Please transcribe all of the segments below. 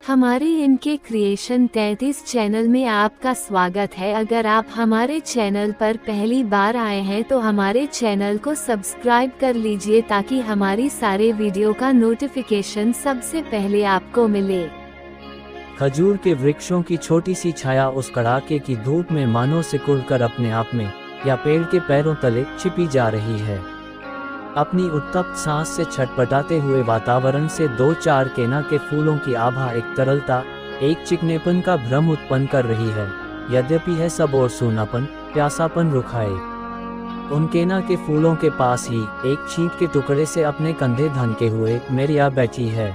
हमारे इनके creation 33 channel में आपका स्वागत है। अगर आप हमारे चैनल पर पहली बार आए हैं तो हमारे चैनल को सब्सक्राइब कर लीजिए ताकि हमारी सारे वीडियो का नोटिफिकेशन सबसे पहले आपको मिले। खजूर के वृक्षों की छोटी सी छाया उस कड़ाके की धूप में मानो सिकुड़कर अपने आप में या पेड़ के पैरों तले छिपी जा रही है। अपनी उत्तप्त सांस से छटपटाते हुए वातावरण से दो चार केना के फूलों की आभा एक तरलता, एक चिकनेपन का भ्रम उत्पन्न कर रही है। यद्यपि है सब और सूनापन, प्यासापन रुखाए। उन केना के फूलों के पास ही एक छींट के टुकड़े से अपने कंधे धनके हुए मेरिया बैठी है।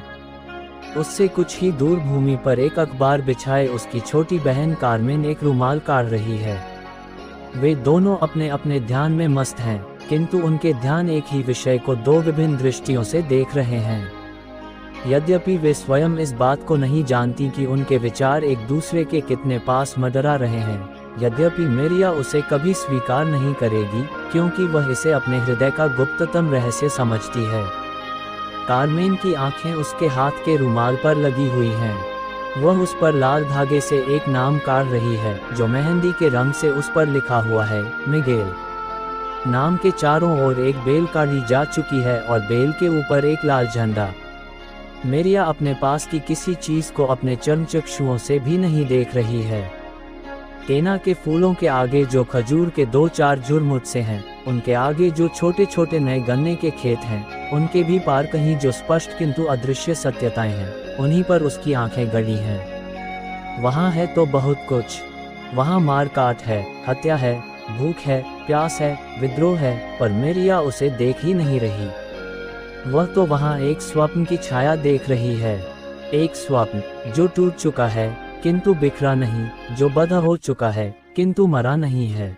उससे कुछ ही दूर भूमि पर एक अखबार बिछाए उसकी छोटी बहन कारमेन एक रुमाल काट रही है। वे दोनों अपने अपने ध्यान में मस्त हैं, किंतु उनके ध्यान एक ही विषय को दो विभिन्न दृष्टियों से देख रहे हैं। यद्यपि वे स्वयं इस बात को नहीं जानती कि उनके विचार एक दूसरे के कितने पास मंडरा रहे हैं। यद्यपि मेरिया उसे कभी स्वीकार नहीं करेगी, क्योंकि वह इसे अपने हृदय का गुप्ततम रहस्य समझती है। कारमेन की आंखें उसके हाथ के रुमाल पर लगी हुई हैं। वह उस पर लाल धागे से एक नाम काट रही है, जो मेहंदी के रंग से उस पर लिखा हुआ है, मिगेल। नाम के चारों ओर एक बेल काढ़ी जा चुकी है और बेल के ऊपर एक लाल झंडा। मेरिया अपने पास की किसी चीज को अपने चर्मचक्षुओं से भी नहीं देख रही है। केना के फूलों के आगे जो खजूर के दो चार झुरमुट से हैं, उनके आगे जो छोटे छोटे नए गन्ने के खेत हैं, उनके भी पार कहीं जो स्पष्ट किंतु अदृश्य सत्यताएं हैं, उन्हीं पर उसकी आंखें गड़ी हैं। वहाँ है तो बहुत कुछ। वहाँ मार काट है, हत्या है, भूख है, प्यास है, विद्रोह है, पर मेरिया उसे देख ही नहीं रही। वह तो वहाँ एक स्वप्न की छाया देख रही है। एक स्वप्न जो टूट चुका है किंतु बिखरा नहीं, जो बंधा हो चुका है किंतु मरा नहीं है।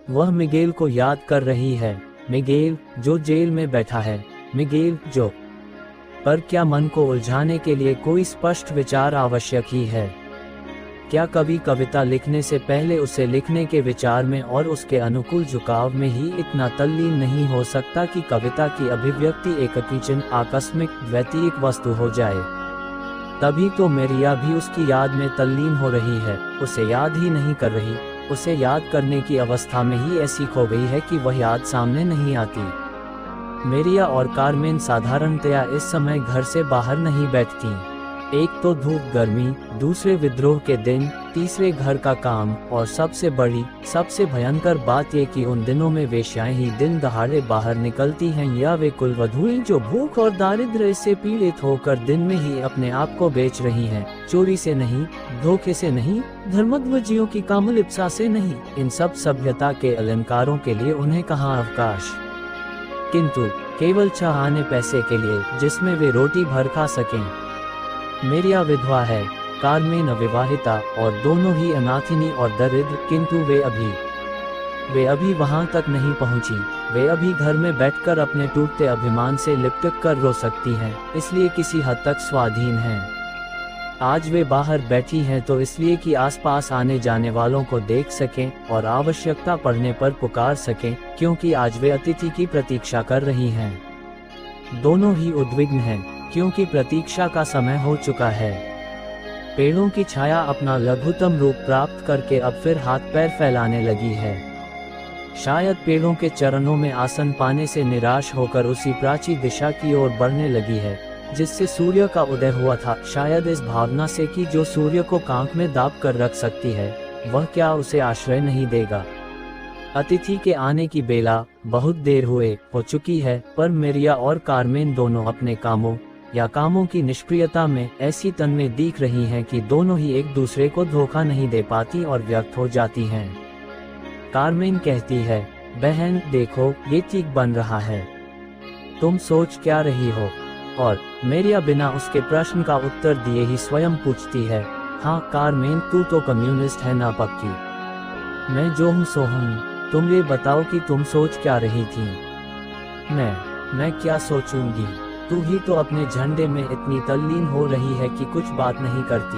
वह मिगेल को याद कर रही है। मिगेल जो जेल में बैठा है, मिगेल जो। पर क्या मन को उलझाने के लिए कोई स्पष्ट विचार आवश्यक ही है? क्या कभी कविता लिखने से पहले उसे लिखने के विचार में और उसके अनुकूल झुकाव में ही इतना तल्लीन नहीं हो सकता कि कविता की अभिव्यक्ति एक अकीचन आकस्मिक द्वैतीयक वस्तु हो जाए? तभी तो मेरिया भी उसकी याद में तल्लीन हो रही है। उसे याद ही नहीं कर रही, उसे याद करने की अवस्था में ही ऐसी खो गई है कि वह याद सामने नहीं आती। मेरिया और कारमेन साधारणतया इस समय घर से बाहर नहीं बैठती। एक तो धूप गर्मी, दूसरे विद्रोह के दिन, तीसरे घर का काम, और सबसे बड़ी सबसे भयंकर बात ये कि उन दिनों में वेश्याएं ही दिन दहाड़े बाहर निकलती हैं, या वे कुलवधुएं जो भूख और दारिद्र्य से पीड़ित होकर दिन में ही अपने आप को बेच रही हैं, चोरी से नहीं, धोखे से नहीं, धर्मध्वजियों की कामलिप्सा से नहीं। इन सब सभ्यता के अलंकारों के लिए उन्हें कहाँ अवकाश, किंतु केवल 6 आने पैसे के लिए जिसमें वे रोटी भर खा सकें। मेरिया विधवा है, कारमेन अविवाहिता, और दोनों ही अनाथिनी और दरिद्र, किंतु वे अभी वहां तक नहीं पहुंची। वे अभी घर में बैठकर अपने टूटते अभिमान से लिपट कर रो सकती हैं, इसलिए किसी हद तक स्वाधीन हैं। आज वे बाहर बैठी हैं तो इसलिए कि आसपास आने जाने वालों को देख सकें और आवश्यकता पड़ने पर पुकार सकें, क्योंकि आज वे अतिथि की प्रतीक्षा कर रही हैं। दोनों ही उद्विग्न हैं, क्योंकि प्रतीक्षा का समय हो चुका है। पेड़ों की छाया अपना लघुतम रूप प्राप्त करके अब फिर हाथ पैर फैलाने लगी है। शायद पेड़ों के चरणों में आसन पाने से निराश होकर उसी प्राची दिशा की ओर बढ़ने लगी है जिससे सूर्य का उदय हुआ था। शायद इस भावना से कि जो सूर्य को कांख में दाब कर रख सकती है, वह क्या उसे आश्रय नहीं देगा। अतिथि के आने की बेला बहुत देर हो चुकी है, पर मेरिया और कारमेन दोनों अपने कामों या कामों की निष्क्रियता में ऐसी तन्मय दिख रही हैं कि दोनों ही एक दूसरे को धोखा नहीं दे पाती और व्यक्त हो जाती हैं। कारमेन कहती है, बहन देखो, ये ठीक बन रहा है। तुम सोच क्या रही हो? और मेरिया बिना उसके प्रश्न का उत्तर दिए ही स्वयं पूछती है, हाँ कारमेन, तू तो कम्युनिस्ट है ना पक्की। मैं जो हूँ सो हूँ। तुम ये बताओ कि तुम सोच क्या रही थी? मैं क्या सोचूंगी? तू ही तो अपने झंडे में इतनी तल्लीन हो रही है कि कुछ बात नहीं करती।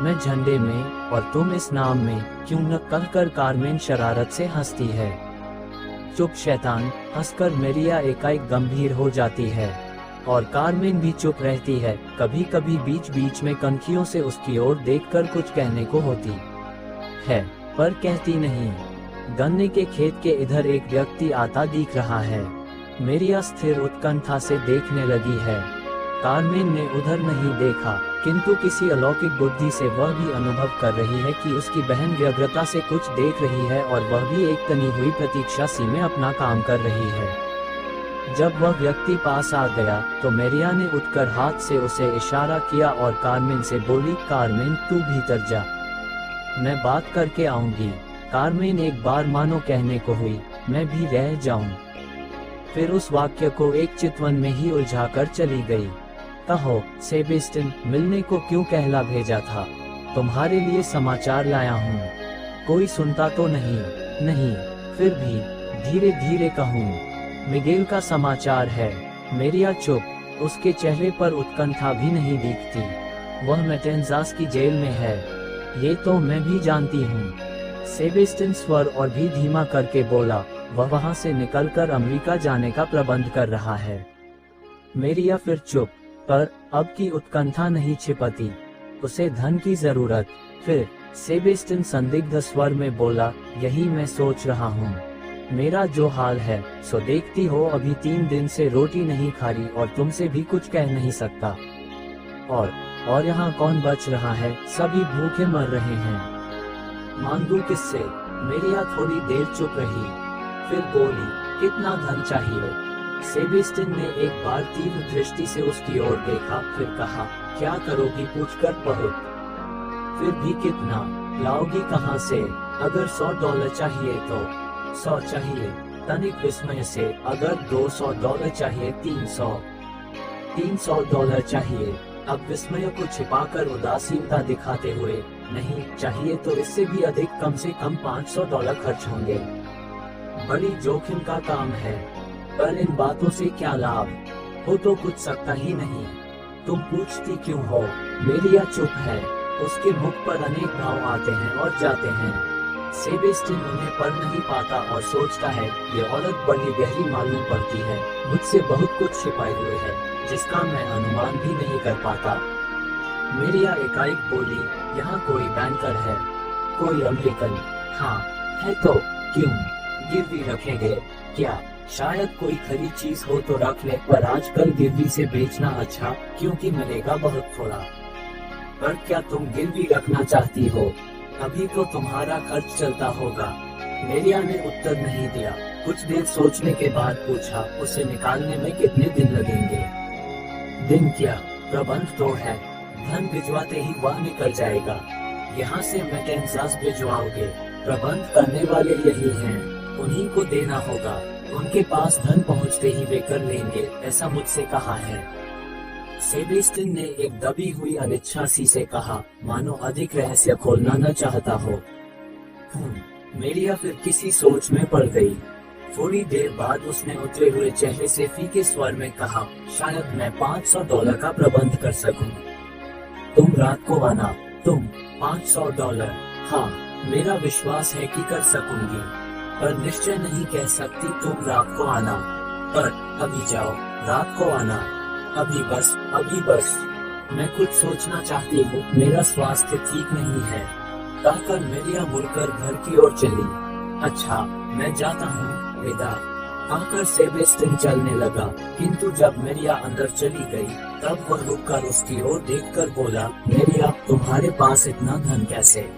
मैं झंडे में और तुम इस नाम में, क्यों न कहकर कारमेन शरारत से हंसती है। चुप शैतान, हंसकर मेरिया एकाएक गंभीर हो जाती है। और कार्मेन भी चुप रहती है। कभी कभी बीच बीच में कनखियों से उसकी ओर देखकर कुछ कहने को होती है, पर कहती नहीं। गन्ने के खेत के इधर एक व्यक्ति आता दिख रहा है। मेरिया स्थिर उत्कंठा से देखने लगी है। कार्मेन ने उधर नहीं देखा, किंतु किसी अलौकिक बुद्धि से वह भी अनुभव कर रही है कि उसकी बहन व्यग्रता से कुछ देख रही है और वह भी एक तनी हुई प्रतीक्षा सी में अपना काम कर रही है। जब वह व्यक्ति पास आ गया तो मेरिया ने उठकर हाथ से उसे इशारा किया और कार्मेन से बोली, कार्मेन तू भीतर जा, मैं बात करके आऊंगी। कार्मेन एक बार मानो कहने को हुई, मैं भी रह जाऊं। फिर उस वाक्य को एक चितवन में ही उलझाकर चली गई। कहो सेबेस्टियन, मिलने को क्यों कहला भेजा था? तुम्हारे लिए समाचार लाया हूँ। कोई सुनता तो नहीं, फिर भी धीरे धीरे कहूँ। मिगेल का समाचार है। मेरिया चुप, उसके चेहरे पर उत्कंठा भी नहीं दिखती। वह मेटेंजास की जेल में है, ये तो मैं भी जानती हूँ। सेबेस्टियन स्वर और भी धीमा करके बोला, वह वहाँ से निकलकर अमेरिका जाने का प्रबंध कर रहा है। मेरिया फिर चुप, पर अब की उत्कंठा नहीं छिपती। उसे धन की जरूरत। फिर सेबेस्टियन संदिग्ध स्वर में बोला, यही मैं सोच रहा हूँ। मेरा जो हाल है सो देखती हो, अभी 3 दिन से रोटी नहीं खा रही और तुमसे भी कुछ कह नहीं सकता। और यहाँ कौन बच रहा है? सभी भूखे मर रहे हैं। मांगू किससे? मेरिया थोड़ी देर चुप रही, फिर बोली, कितना धन चाहिए? सेबेस्टियन ने एक बार तीव्र दृष्टि से उसकी ओर देखा, फिर कहा, क्या करोगी पूछकर बहुत। फिर भी कितना लाओगी कहाँ से? अगर $100 चाहिए तो 100 चाहिए। तनिक विस्मय से, अगर $200 चाहिए, 300 चाहिए। अब विस्मय को छिपाकर उदासीनता दिखाते हुए, नहीं चाहिए तो इससे भी अधिक, कम से कम $500 खर्च होंगे। बड़ी जोखिम का काम है, पर इन बातों से क्या लाभ? हो तो कुछ सकता ही नहीं। तुम पूछती क्यों हो? मेरिया चुप है। उसके मुख पर अनेक भाव आते हैं और जाते हैं। सेबेस्टियन उन्हें पढ़ नहीं पाता और सोचता है, ये औरत बड़ी गहरी मालूम पड़ती है, मुझसे बहुत कुछ छिपाए हुए है जिसका मैं अनुमान भी नहीं कर पाता। मेरिया एकाएक बोली, यहाँ कोई बैंकर है? कोई अमेरिकन? हाँ है तो क्यों? गिरवी रखेंगे क्या? शायद कोई खरी चीज हो तो रख ले, पर आजकल गिरवी से बेचना अच्छा, क्योंकि मिलेगा बहुत थोड़ा। पर क्या तुम गिरवी रखना चाहती हो? अभी तो तुम्हारा खर्च चलता होगा। मेरिया ने उत्तर नहीं दिया। कुछ देर सोचने के बाद पूछा, उसे निकालने में कितने दिन लगेंगे? दिन क्या, प्रबंध तो है। धन भिजवाते ही वह निकल जाएगा। यहाँ से मेटेंजास भिजवाओगे, प्रबंध करने वाले यही हैं, उन्हीं को देना होगा। उनके पास धन पहुँचते ही वे कर लेंगे, ऐसा मुझसे कहा है। सेबेस्टियन ने एक दबी हुई अनिच्छा सी से कहा, मानो अधिक रहस्य खोलना न चाहता हो। मेरिया फिर किसी सोच में पड़ गई। थोड़ी देर बाद उसने उतरे हुए चेहरे से फीके स्वर में कहा, शायद मैं $500 का प्रबंध कर सकूं। तुम रात को आना। तुम $500? हाँ, मेरा विश्वास है कि कर सकूंगी, पर निश्चय नहीं कह सकती। तुम रात को आना, पर अभी जाओ। रात को आना, अभी बस। मैं कुछ सोचना चाहती हूँ, मेरा स्वास्थ्य ठीक नहीं है। कहकर मेरिया मुड़कर घर की ओर चली। अच्छा, मैं जाता हूँ, विदा। कहकर सेबेस्टियन चलने लगा, किंतु जब मेरिया अंदर चली गई तब वह रुककर उसकी ओर देखकर बोला, मेरिया, तुम्हारे पास इतना धन कैसे?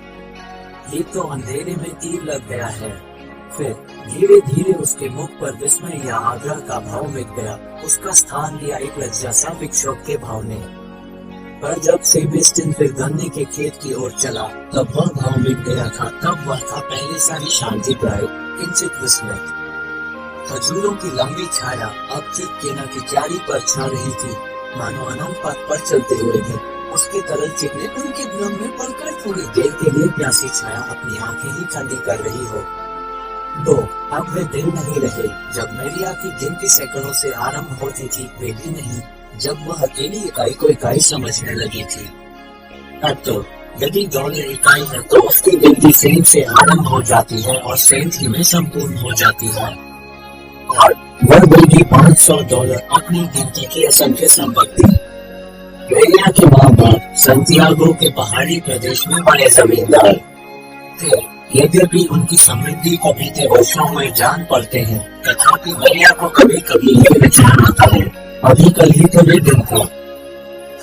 ये तो अंधेरे में तीर लग गया है। फिर धीरे धीरे उसके मुख पर विस्मय या आग्रह का भाव मिट गया। उसका स्थान लिया एक लज्जा सा विक्षोभ के भाव ने। पर जब सेबेस्टियन फिर गन्ने के खेत की ओर चला तब वह भाव मिट गया था। तब वह था पहले सा ही शांति प्राय, किंचित विस्मित। खजूरों की लंबी छाया अब ठीक केना की क्यारी पर छा रही थी, मानो अनंत पथ पर चलते हुए भी उसके तरल चिकनेपन के भ्रम में पड़कर थोड़ी देर के लिए प्यासी छाया अपनी आंखें ही ठंडी कर रही हो। अब वे दिन नहीं रहे जब मेरिया की गिनती सैकड़ों से आरंभ होती थी, वे भी नहीं जब वह अकेली इकाई को इकाई समझने लगी थी। अब तो यदि $1 इकाई है तो उसकी गिनती सेंट से आरंभ हो जाती है और सेंट ही में संपूर्ण हो जाती है। और वह बल्कि $500 अपनी गिनती की असंख्य संपत्ति। मेरिया के माँ बाप संतियागो के पहाड़ी प्रदेश में बड़े जमींदार थे। यद्यपि उनकी समृद्धि को बीते वर्षों में जान पड़ते हैं, तथापि मेरिया को कभी कभी ये विचार आता है, अभी कल ही तो ये दिन था।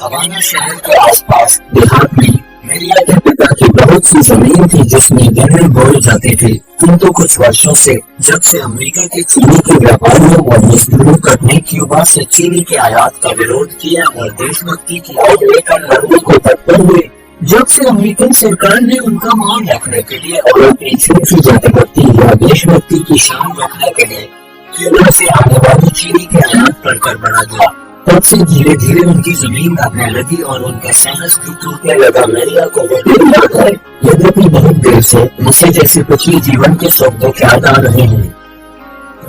हवाना शहर के आसपास देहात में मेरिया के पिता की बहुत सी जमीन थी जिसमें गेहूं बोए जाते थे, किंतु कुछ वर्षों से जब से अमेरिका के चीनी के व्यापारियों और मजदूरों ने क्यूबा से चीनी के आयात का विरोध किया और देशभक्ति की आग लेकर लड़ने को तत्पर हुए, जब से अमेरिकन सरकार ने उनका मान रखने के लिए और अपनी छोटी जातिभक्ति या देशभक्ति की शान रखने के लिए क्यूबा से आने वाली चीनी के आयात बढ़कर बढ़ा गया, तब से धीरे धीरे उनकी जमीन दबने लगी और उनका साहस भी टूटने लगा। मेरिया को वो दिन याद है, यद्यपि बहुत देर से उसे जैसे पिछले जीवन के सुख दुख याद आ रहे हैं।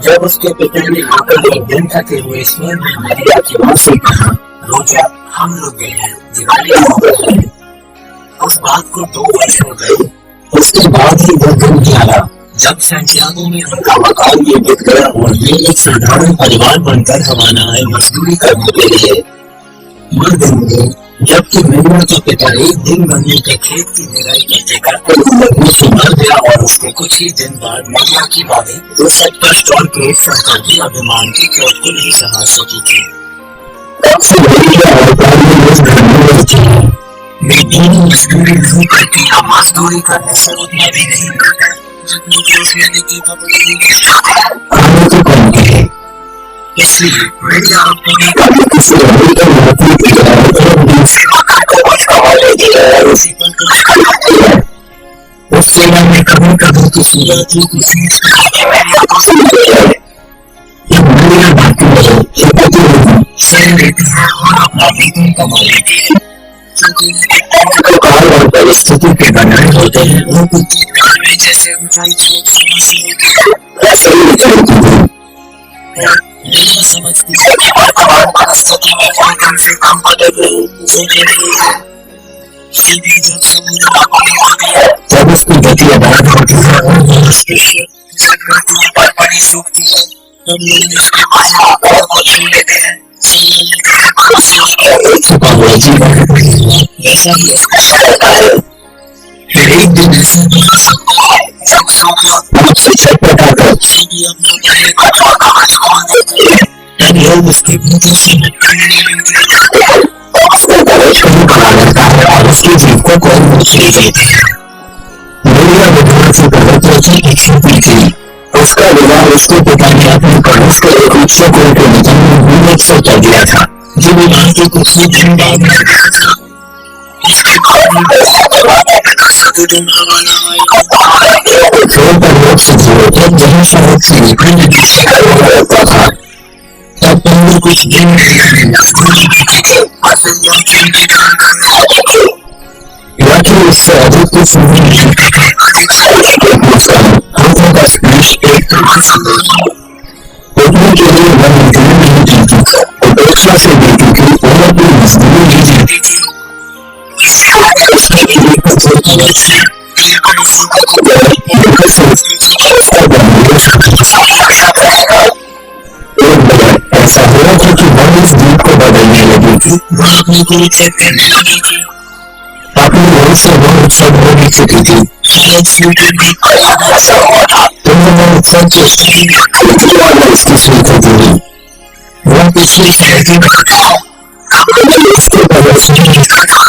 जब उसके पिता ने आकर एक दिन थके हुए स्वर में मेरिया की माँ से कहा, रोजा हम लोग गए हैं, दिवाली हो गई है। उस बात को 2 वर्ष हो गए। उसके बाद ही वो दिन आया जब सैंटियागो में उनका मकान ये बिक गया और ये एक साधारण परिवार बनकर हवाना आए मजदूरी करने के लिए। यह दिन में जबकि मेरिया का पिता एक दिन गन्ने के खेत की निराई करते करते लगने से मर गया और उसके कुछ ही दिन बाद मेरिया की बातें जो सच कष्ट और पेट सरकारी अभिमान की चोट को नहीं सहा सकी थी। तब से मेरिया और पानी उस घर में रहती है। वे दोनों मजदूरी नहीं करती या मजदूरी करने से उतना भी नहीं करते जितनी कि उसने देखी खाने को कम है। इसलिए मेरिया अपने कभी किसी अमेरिकन नौकरी की तरह से मकान को बचकावा लेती है और उसी पर कुछ करती है। उस सेवा में कभी कभी किसी रात्रि की फीस करके मेरिया को सुनती है। जब मेरिया बाकी है, ये पति नहीं शेयर लेती है और अपना वेतन कमा लेती है। काल और परिस्थिति के बनाए होते हैं, वो कुछ काल में जैसे ऊंचाई ऐसे ही विचलती है। मेरिया समझती है कि वर्तमान परिस्थिति में कोई कम से कम पदक सोने नहीं है। फिर भी जब समय पूरी होती है, जब उसकी गति अबाध होती है और वो उसके संगति पर बड़ी सूखती है, तब लोग उसके पास आकर को चुन लेते हैं। छुपा हुआ जीवन ऐसा ही उसका रहता है। फिर एक दिन ऐसा भी हो सकता है जब सूखा से छटपटाकर चीनी अपना गले का कागज खोल देती है, तब लोग उसके भीतर से निकलते हैं और उसको गले शुरू करा लेता है और उसकी जीभ को कोई नोच ले देते हैं। मेरिया विद्वान से पढ़ते की इच्छा थी। उसका विवाह उसके पिता ने अपने पड़ोस के एक उच्च कुल के निधन में विवेक से कर दिया था, जो विवाह के कुछ ही दिन बाद मर गया था। इसके बाद से जुड़े थे जहाँ शहर से निकलने की शिकार होता था। तब पहले कुछ दिन मेरिया ने मजदूरी की थी और फिर नौकरी में काम करने लगे थे। लेकिन इससे अधिक कुछ नहीं मिलते थे। अधिक सारे के मुस्कान हाथों का स्पर्श एक तरह से उठने के लिए वह मजदूरी नहीं जीती थी, उपेक्षा से देती थी और अपनी मजदूरी नहीं जीती थी। इससे आगे उसके लिए कुछ होता नहीं था। ऐसा हुआ था कि वह इस दीप को बदलने लगी थी। वह अपने को चेक करने लगी थी। अपनी ओर से वह उत्सव हो भी चुकी थी। ऐसा हुआ था तो वह उत्सव के इसकी स्वीकृति हुई। वह पिछली शहर की उसके प्रदर्शन लिखा था,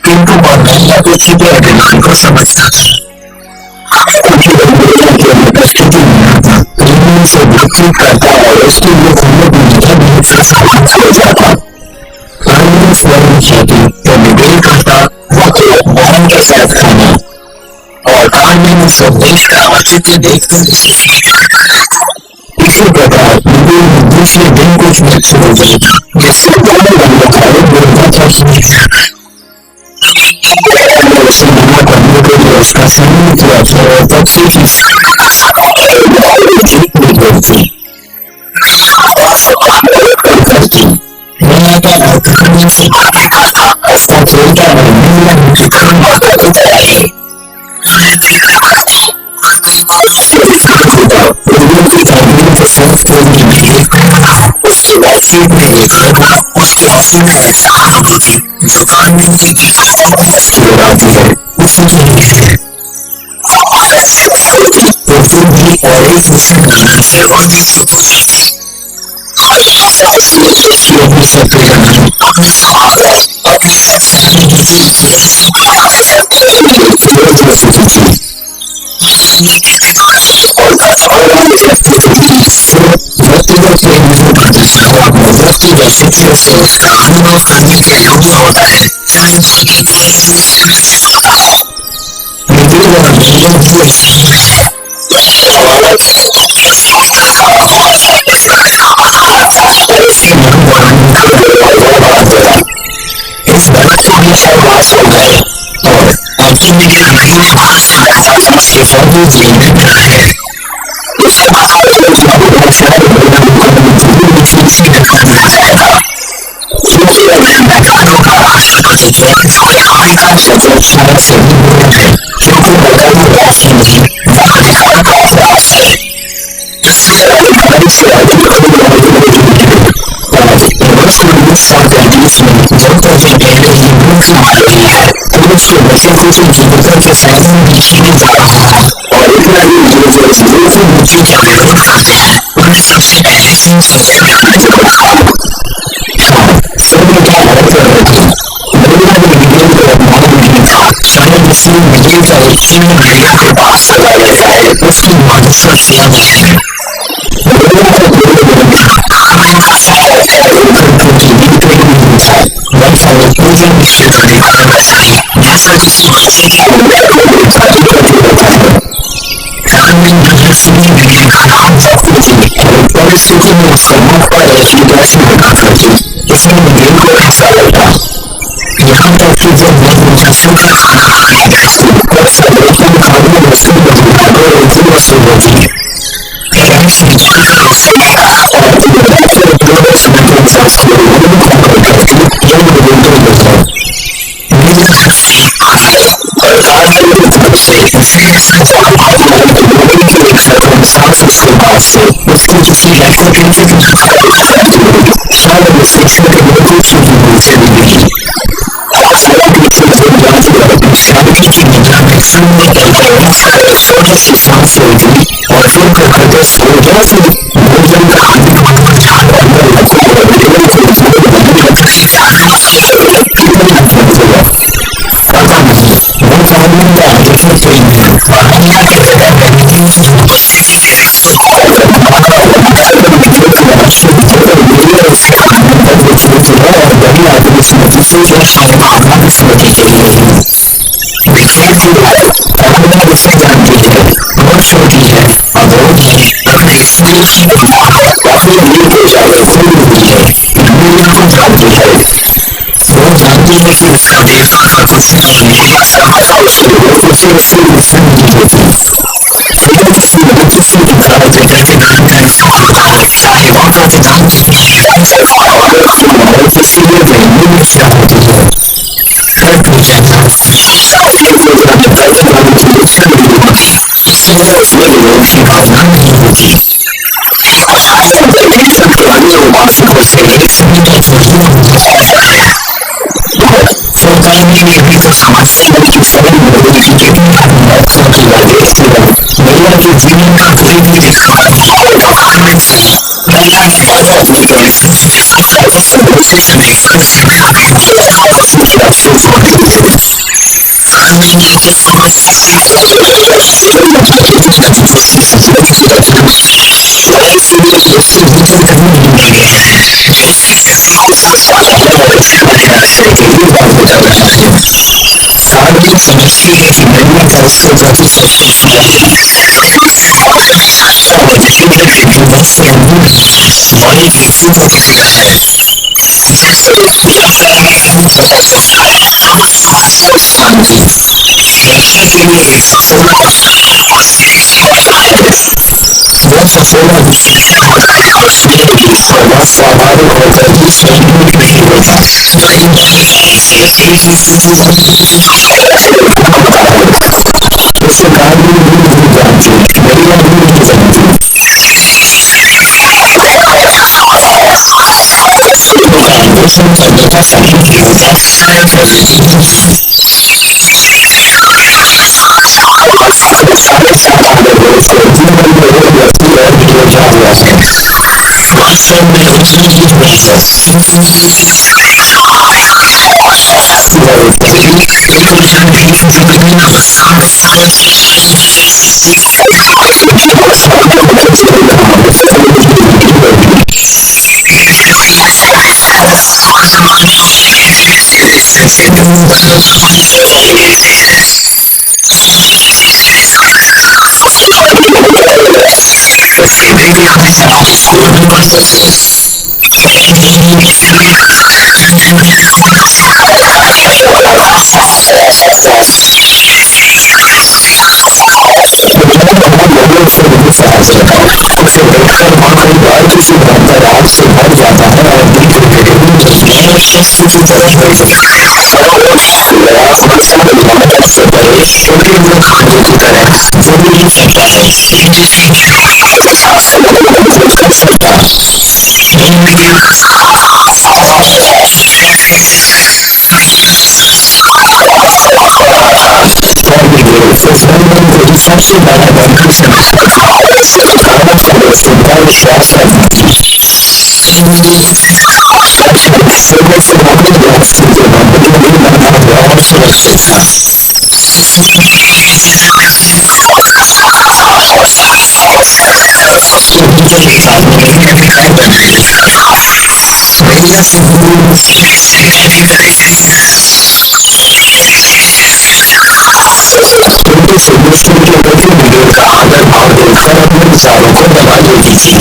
किंतु वह महिला के छिपे अभिमान को समझता था। उपस्थिति में आता, प्रेमी से बातचीत करता और उसके लिए खाने पीने का बहुत सा सामान हो जाता। स्वयं खेती तो निवेल करता, वो तो बहन के साथ खाना और खाने में स्वदेश का औचित्य देखकर इसी प्रकार दूसरे दिन कुछ न छोड़ देता, जिससे दोनों बंदों का उसे मना करने के लिए उसका सम्मान किया था और तब से करती कहानी से बातें करता, हंसता खेलता और महिला उनकी तरफ बातों को तैयारी की कंपनी के साथ खोलने में उसकी बातचीत में लेकर उसके ऑफिस में सहानुभूति जो कानून की गीताओं को उसकी उड़ाती है उसी के लिए है। भारत से होती तो फिर भी और एक मिशन गाना थे और भी चुप हो जाती। अपनी शक्ति अपने समाज अपनी शिक्षा से अनुभव करने के योग्य होता है चाहे बाकी कोई इस बात को हमेशा वास हो गए और आपकी मेरे महीने बाद से इसके फौजी जीवन में है। इसके बाद बहुत सारे क्योंकि अगर मैदानों का राष्ट्रपति थे तो हमारे पास शायद सभी लोग हैं क्योंकि मैदानों का राष्ट्रपति वह अधिकार का अपराध है इसलिए अधिकारी से अधिक डॉक्टर ने पहले ही मुख्य मार दी है पुलिस के बचे खुशी जीविका के साधन भी छीने जा रहा है और इतना ही जो मुक्ति का विरोध करते हैं उन्हें सबसे पहले से सजा मिलने को रखा। सभी क्या हालत कर रही थी महिला ने विजय को अपमान नहीं था शायद इसलिए विजय का एक चिन्ह महिला के पास चला गया है उसकी मानसिक सेवा है पूजा निश्चय करने का बताई जैसा किसी बच्चे की का नाम परिस्थिति में उसका मुख पर एक उदासी बना करती इसमें दिल को ऐसा लगा यहाँ तक कि जब वह मुझे सुखा खाना खाने बैठती और सर्वोत्तम खाने वस्तु बदलाकर एक वस्तु होती उसकी किसी शायद उस शिक्षा के बहुत सी चली गई शादी की निगाह में सामने छोटी सी सांस होगी और फिर प्रकृति हो गया से भोजन का आदि पता नहीं वो कानून का आदेश कोई नहीं दुनिया के जगह रहने की उपस्थिति के रिश्तों को और बड़ी आदमी स्मृति से जो शायद स्मृति के लिए विखेर की कानून उसे जानती है बहुत छोटी है अबोध है अपने स्त्री की अपने लिए को जाकर खोल होती है दुनिया को जानती है वो जानती है कि उसका देवता का कुछ नहीं मेरा समाजा उसके उसे नुकसान की होती लेकिन किसी मनुष्य से इंकार प्रतिदान का इंसान होता है चाहे वह प्रतिदान किसी लिए रहने में क्या होती है हर पूजा इसलिए उसमें विरोध की भावना नहीं होती उपासकों से एक समय की चोटियां मुझे ऐसा है सरकार ने भी तो समझते हैं कि सभी लोगों की कितनी महत्व की आदेश महिला के जीवन का कोई भी महिला ने बाधा अपनी परिस्थिति के साथ दूसरे समय अफसोस होते थे समझती है कि महिला का उसको जाति स्वाभाविक होकर दूसरे नहीं होता उसे कानून नहीं जानती महिला नहीं जानती मार्गदर्शन करने का सही होगा। साढ़े 7 आने रोज जीवन में एक व्यक्ति और नियोजा हुआ है। वास्तव में उतनी ही नहीं है। उसे देखकर वहाँ कई बार किसी अंतराल से भर जाता है और धीरे धीरे की तरह से परे छोटे हुए खाने की तरह जिंदगी करता है। सबसे बड़ा बंधन विश्वास करना मुश्किल के प्रति वीडियो का आदर भाव देखकर अपने विचारों को दबा लेती थी।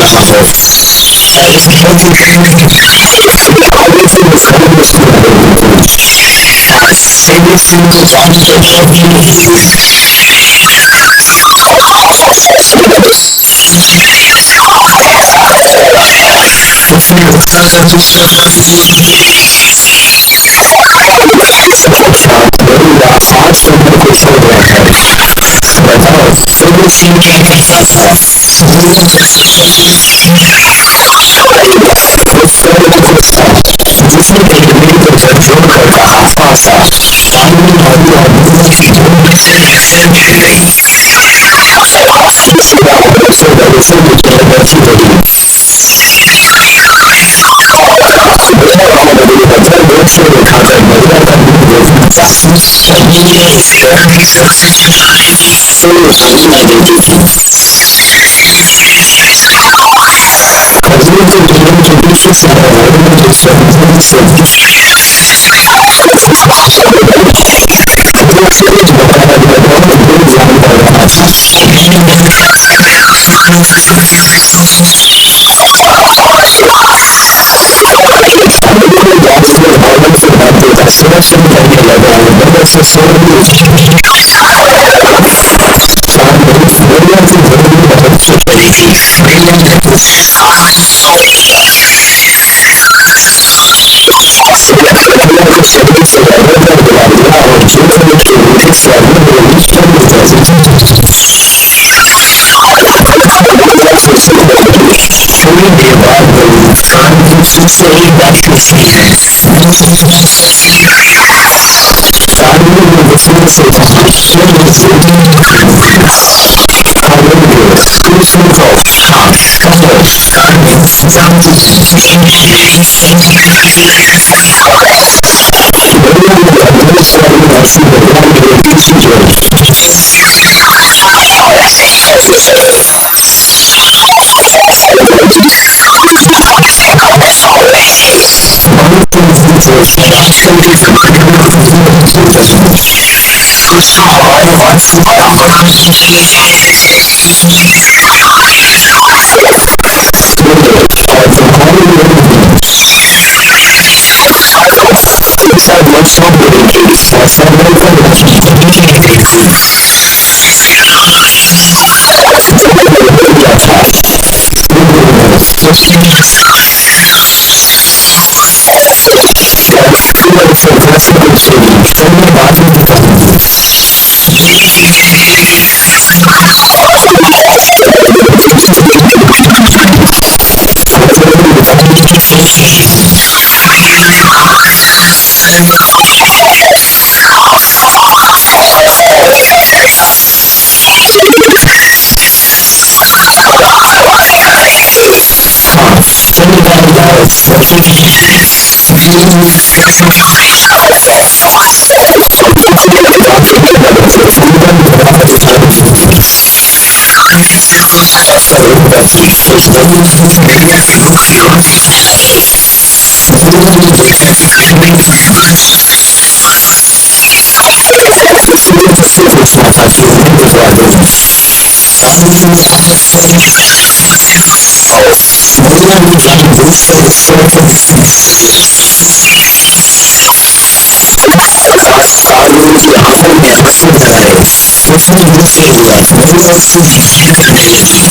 रहा है और इसके आगे से मुस्कान मुस्कुरा रही थी। आज सेवी सिंह को जान के कभी उसने उत्साह का दूसरा आज तुम्हें कुछ हो गया है। बताओ सेवी सिंह ने कैसा था? जिसने टेढ़े को झकझोर कर कहा आशा कानूनी भारी और लोगों की धूम से अक्सर मिल गई। से डरे से मुझे बैठी रही बच्चा लोग से देखा कर महिला का मुंह देखना चाहती से उठाई ना देती थी। खजूर के पेड़ों के पीछे से सुरक्षण करने लगा बगल से शोर बहुत चुप रही थी। शरीर से और झूठने के मीठे स्वर में बोली थोड़ी देर बाद बोली कान से एक बात पूछनी है। कानून में घुसने से तू सुन तो हाँ आजकल के जमाने में हमारे पास कानून की आंखों में आंसू भर आए। उसने मुझसे लिया करने लगी।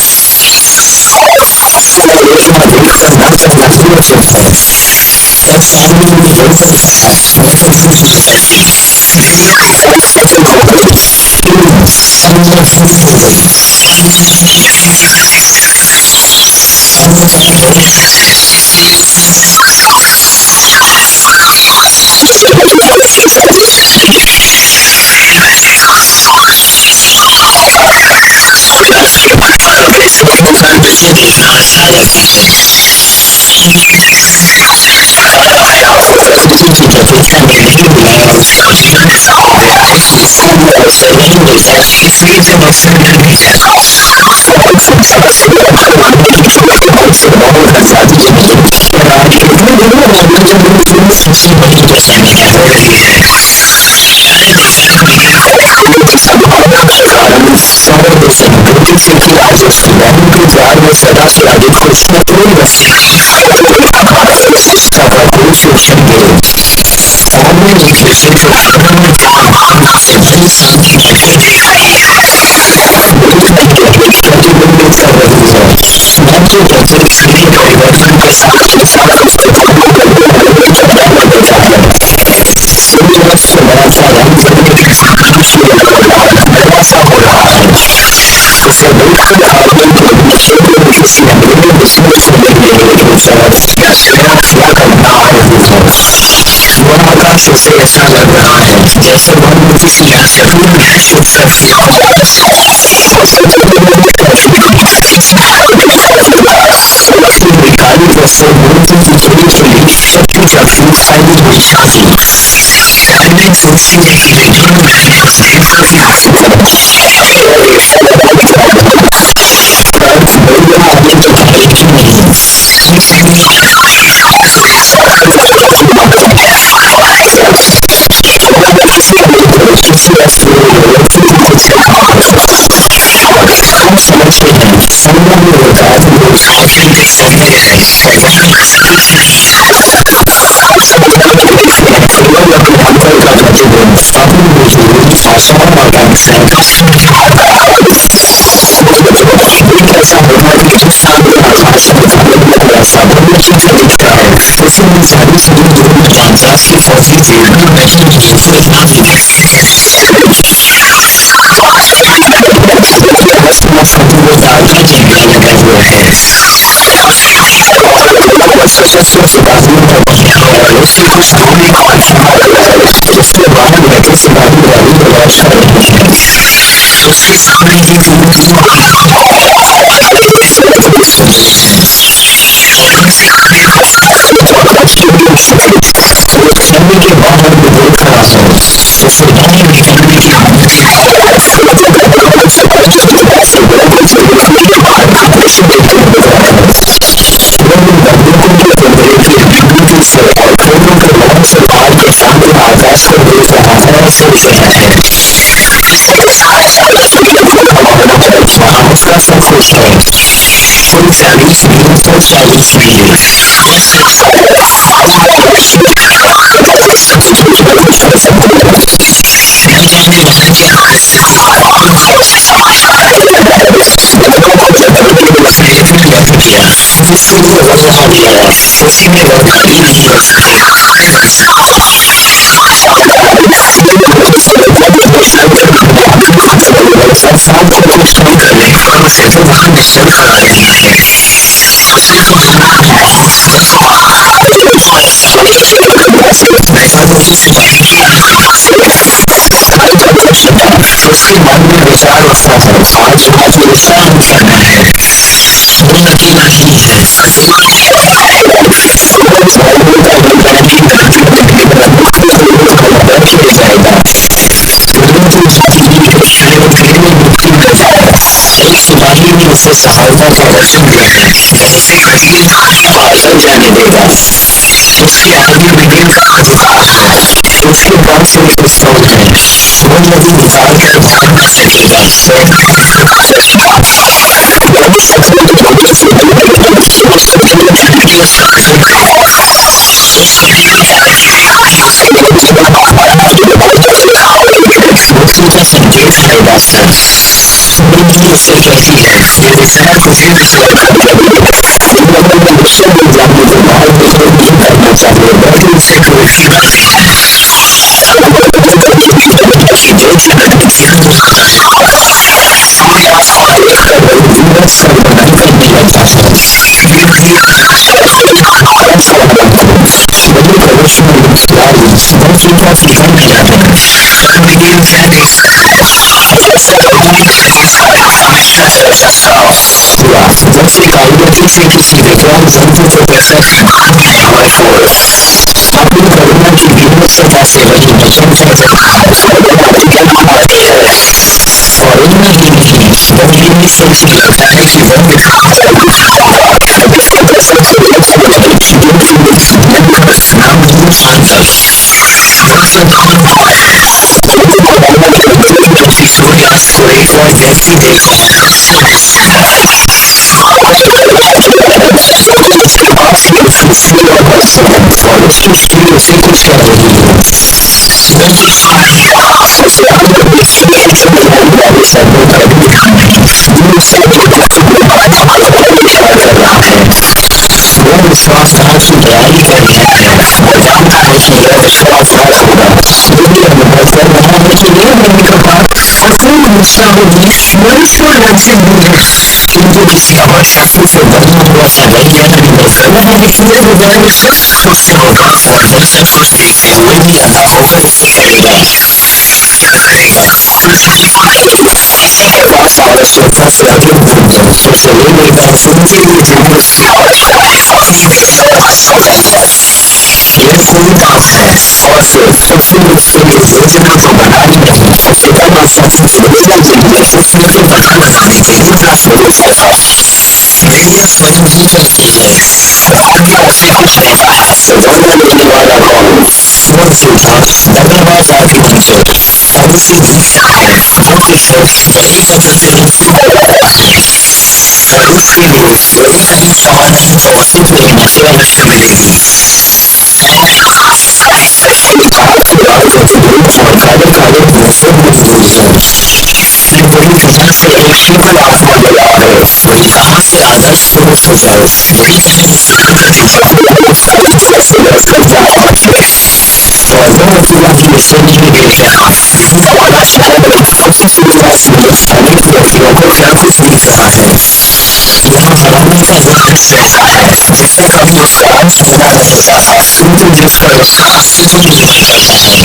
रेशमा देखकर नाचकर नाचने चलता है और कानून की जरूरत सदा से अधिक इसलिए और उसकी स्थिति से कुछ कर रही है। सबसे आगे देखिए कि बनाने वाले शब्दों का भी ध्यान है। वो इशारा कर रहा है। वो विश्वास की तैयारी कर रहा है और जानता है कि यह विश्वास राज होगा। वो भी अनुभव कर रहा है कि यह होने के बाद अपूर्ण निष्ठा होगी, मनुष्य राज्य होगा, किंतु किसी और शक्ति से बना हुआ सदैव यह अनुभव कर रहा है कि यह विवरण उससे होगा और जब तक कुछ देखते हुए भी अदा होकर इसे करेगा। इसी के पास आवश्यकता से अधिक होकर उसे ले लेकर सुनते हुए जरूर यह कोई काम है और फिर उसके लिए योजना तो बनानी नहीं, उसके कम आसानी से योजना के लिए उसमें तो पता लगाने के लिए प्रश्न पूछता था। मीडिया स्वयं ही करती है, बाद में उसे कुछ कहता है तो बदला लेने वाला कौन? वो झूठा दगाबाज आर्किटेक्चर अब उसे दिखता है वो तो सिर्फ वही का प्रतिनिधित्व कर रहा है और उसके लिए वही कहीं और नहीं तो उसे कोई नजर अवश्य मिलेगी। और काले काले दूसरे मजबूत है वही दुनिया से एक शीतल आत्मा मिला है। वही कहाँ से आदर्श पुरुष हो जाए, वही कहीं मुस्कुराकर कर जा रहा है और वो अकेला ही इसे नहीं देख रहा। यही हमारा शहर उसी सुविधा से अनेक व्यक्तियों को व्यापृत दिख रहा है। यहाँ हराने का वो दृश्य ऐसा है जिससे कभी उसका अंत मिला नहीं जाता, किंतु जिस पर उसका अस्तित्व निर्भर करता है।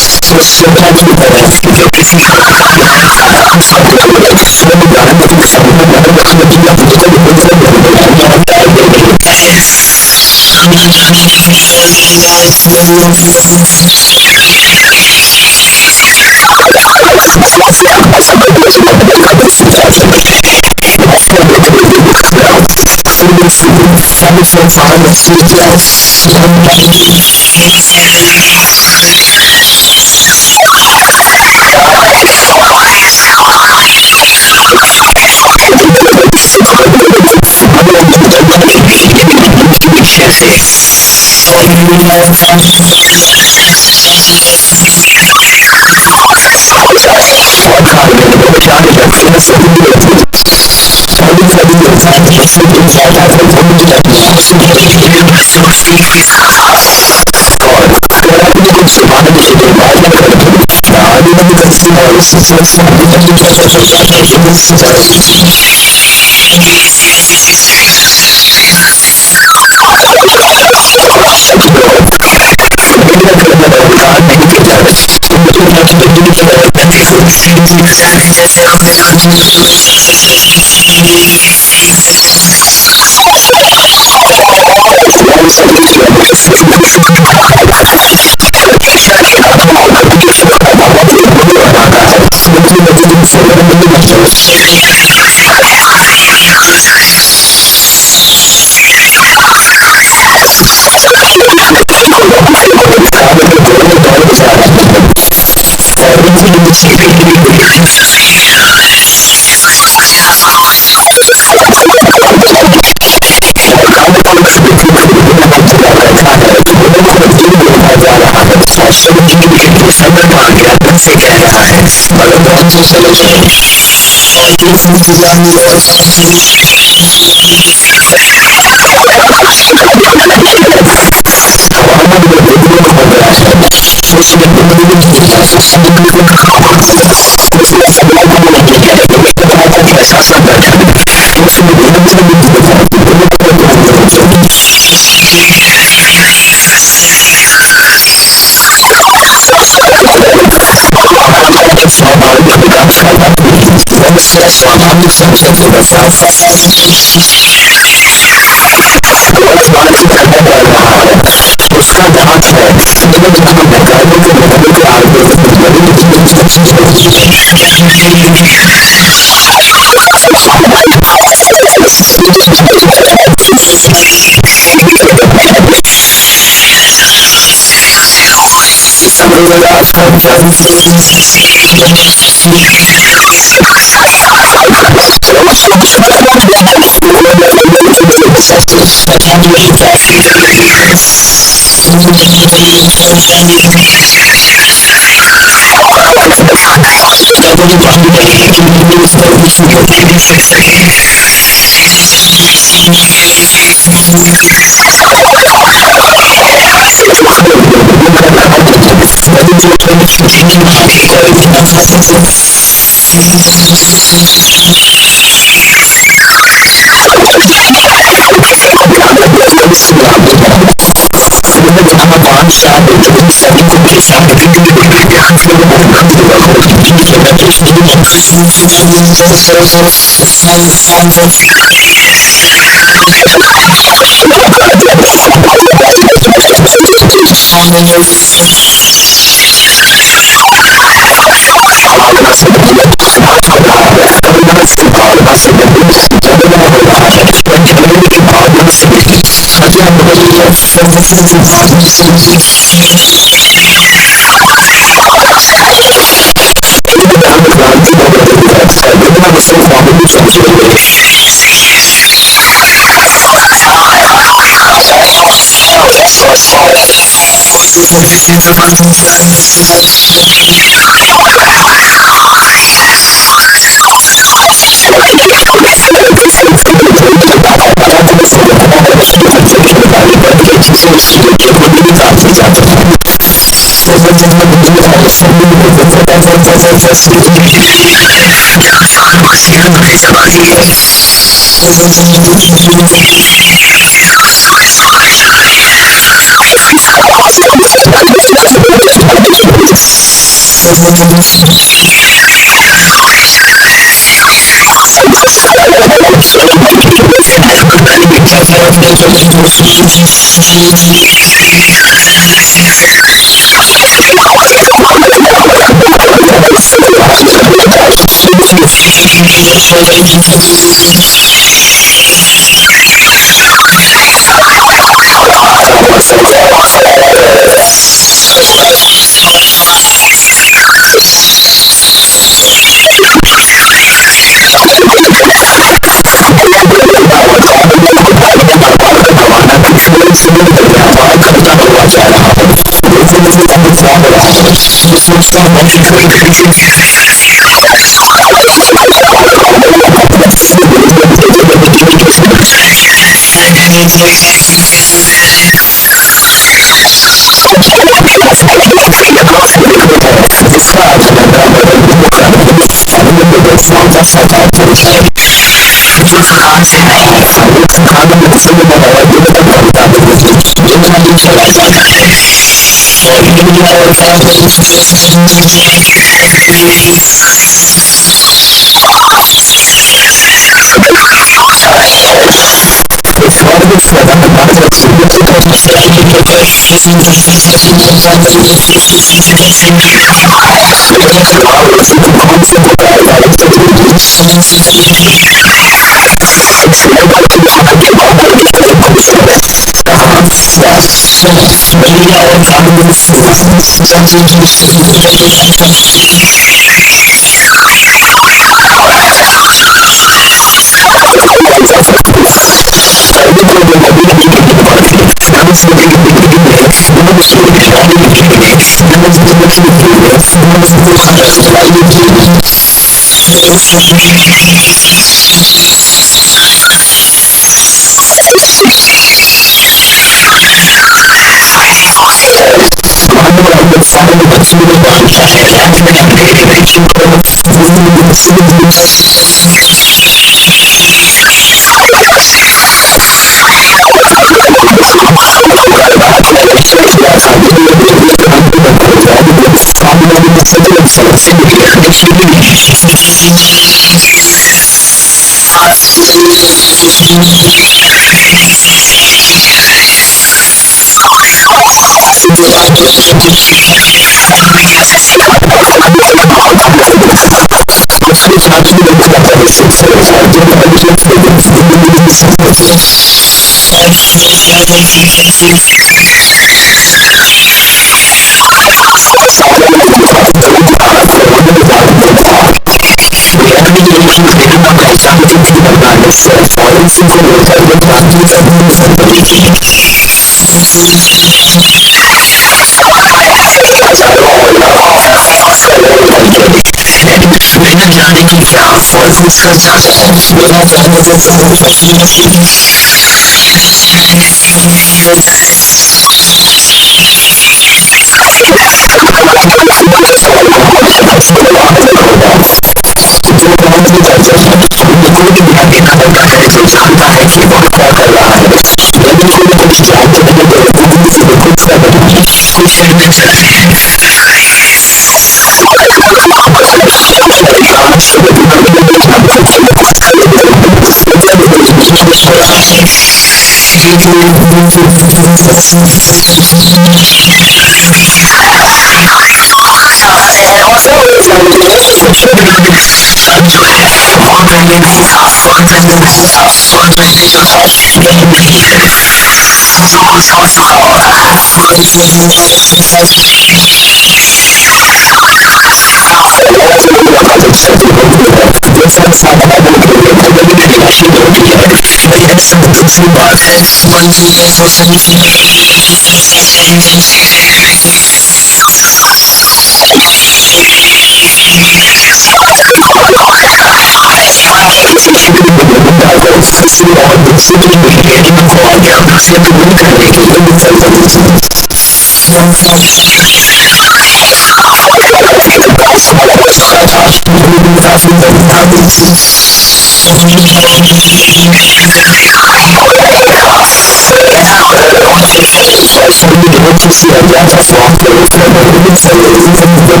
to see a lot of walkers from the roots and the roots and the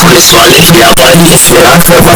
police वाले व्यापारी फिराक में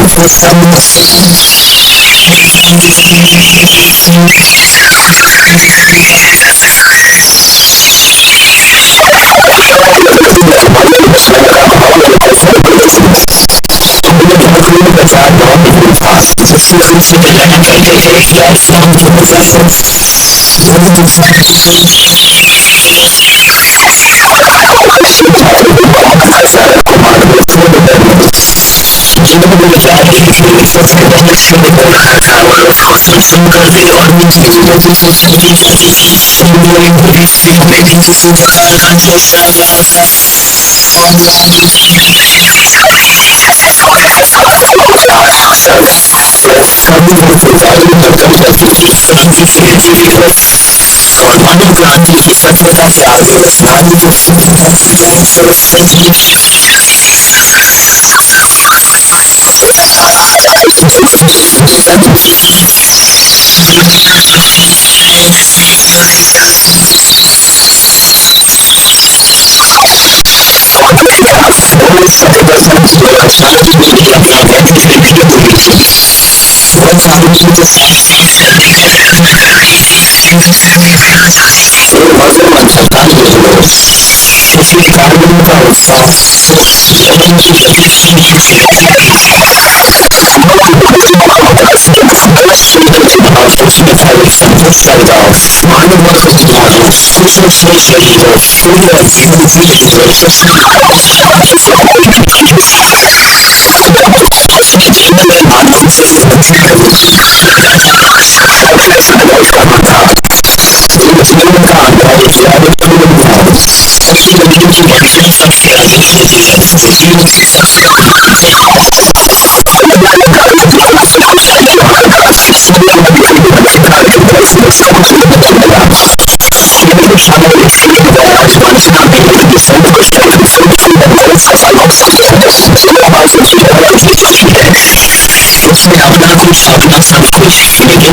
उसने अपना कुछ अपना सब कुछ लेकिन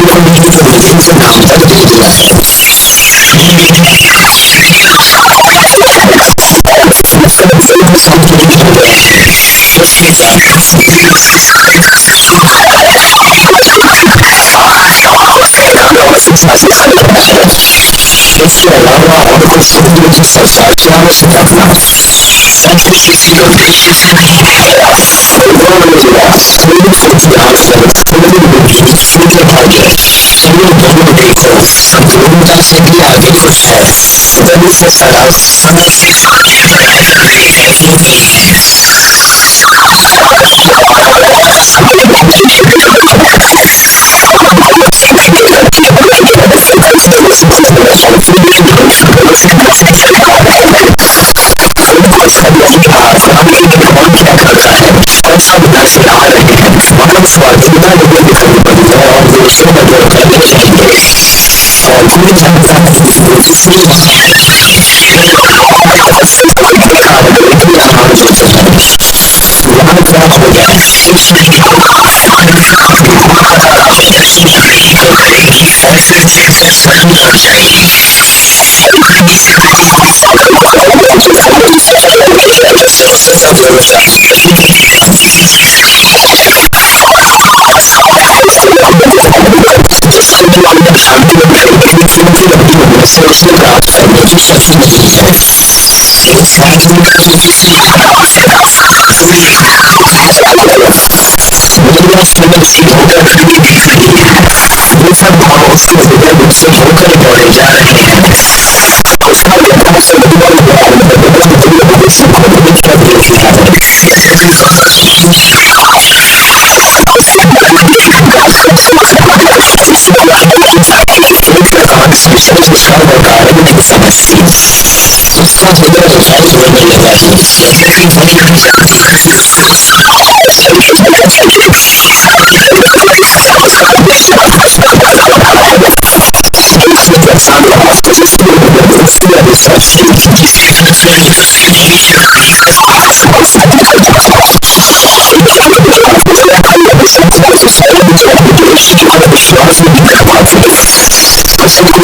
इनसे काम तक दे दिया है इसके अलावा और कुछ समुद्र की सरकार की आवश्यकता सब कुछ किसी उद्देश्य से नहीं से भी आगे कुछ है जल्दी से सारा समय से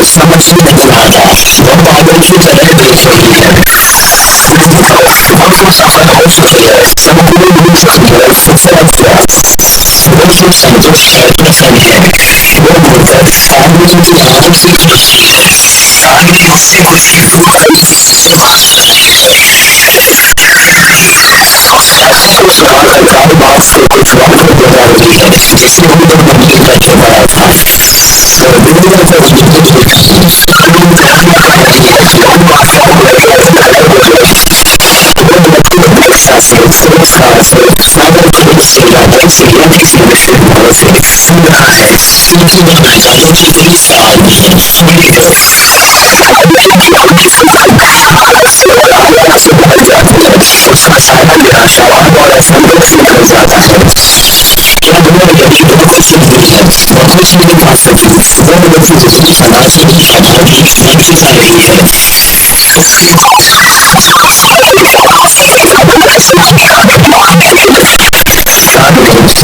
समझ नहीं आता, वो पागल की तरह देख रही है। वक्त सफल हो चुकी है, सब कुछ मिल चुकी है, फुर्सत क्या, वो जो संतोष है प्रसन्न है, वो मुड़कर आदमी की आंखों से पूछती है, आदमी उससे मुझे पूरी से बात कर रहे हैं। उस बात सरकारी बात से कुछ वक्त गुजारती है, जिसमें वो लोग मंदिर करके पड़ा था। दुनिया का जीवन उसका सारा निराशावान और असंतोष निकल जाता है। क्या हुआ यदि वो कुछ हुई है, वो कुछ नहीं खा सकी, वो व्यक्ति जिसकी समाज में आधार की क्रांति आ रही है,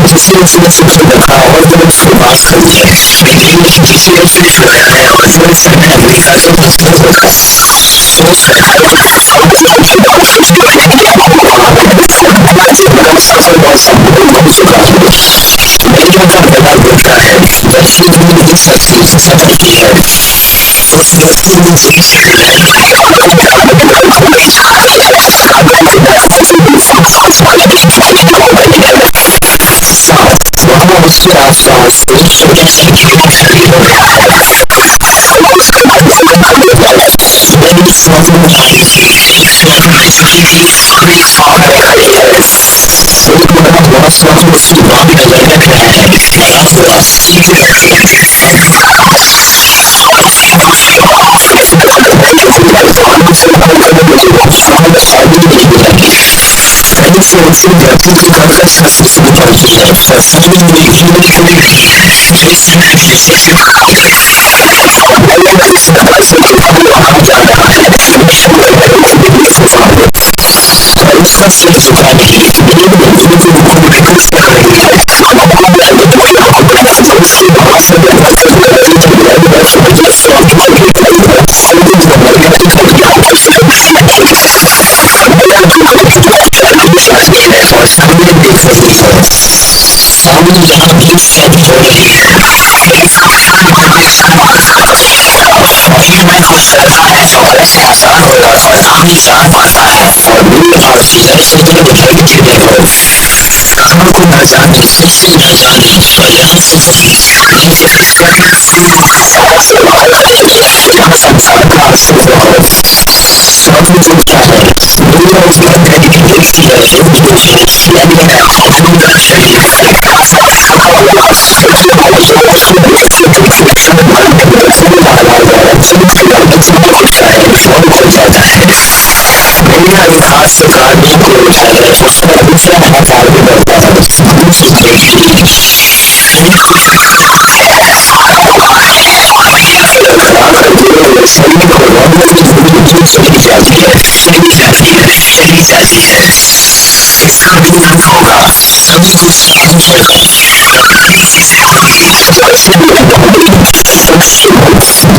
जिसे उसने सुख रखा और जो उसको पास कर दिया, लेकिन जिसे उसने छुड़ाया है और जो इस समय अमेरिका से मजबूत होगा, सोच रखा है सफल और संपूर्ण हो चुका है। दुनिया का बड़ा बेटा है, जब से दुनिया इस शक्ति से सफलती है, उस व्यक्ति को जिंदगी से विदाई वहाँ उसके आसपास एक छोटा सा खेत खड़ी हो गया है। बड़ी स्वर्ण आई थी, एक स्वर्ण बिजली की खुली छाव में खड़ी है। एक बड़ा हुआ स्वर्ण उसकी बात नजर रख रहा है, बड़ा हुआ सीधे रखी है। कहीं से उसे व्यक्ति की कर्कश हंसी सुन पड़ती है और सामने में हिंदी खुली रही है, जो इस समय दिल से चिपका गई। वहाँ जा रहा है और उसका सिर झुका नहीं, एक व्यक्ति की मुख में कुछ कर रही है। उसकी बात से और सामने देख रही है, सामने जहाँ की शादी हो रही है, और ये मन खुश करता है जो ऐसे इंसान होगा और ना ही जान पाता है और दूर आरती ऐसे दिल दिखाई देने को कहाँ को न जाने, कैसे न जाने, और यहाँ से सही नीचे स्वर्ण फूलों के साथ से बाहर आएगी, यहाँ संसार का अस्तित्व हो। स्वर्ण जुटता है, दुनिया उसमें कहीं देखती है, का शरीर दुनिया विकास से प्राणियों को उठाकर उसका दूसरा हाथ आगे बढ़ता है, दूसरी शरीर को रोने की धूल चली जाती है, चली जाती है, चली जाती है। इसका भी अंत होगा, सभी कुछ अंत होगा, बड़ी चीजें होगी,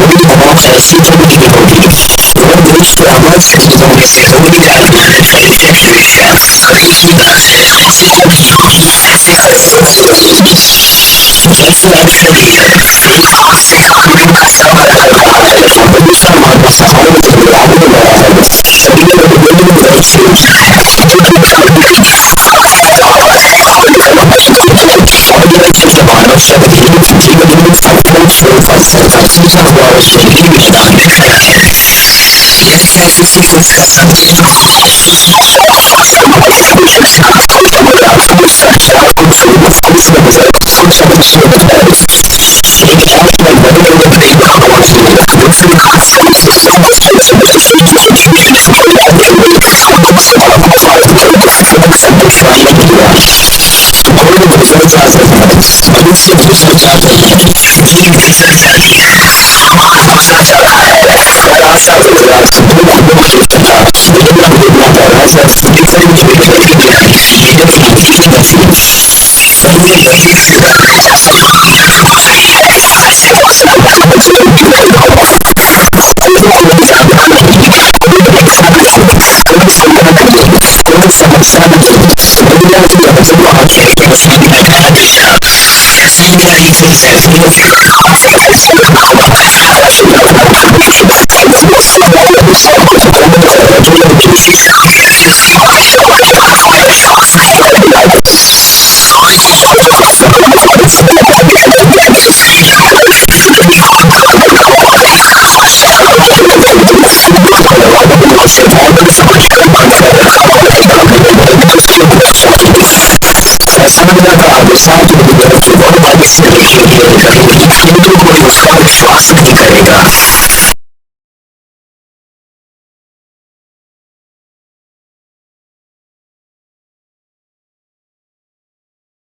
बड़ी मौत ऐसी तो नहीं होगी, वो दुष्ट अमर शहीदों में से होगी जाती है, कभी की बात है, ऐसी तो नहीं होगी, ऐसे फैसला खड़ी है, एक हाथ से कानून का सवाल कर रहा है और दूसरा मानव सवालों के आगे बढ़ा है। शरीर में विभिन्न वर्षों और यह मानव शक्ति जीवन में अद्भुत स्वरूप पर सूचा हुआ उस शरीर मैदान में खड़ा है। यह क्या किसी को इसका संदेश That's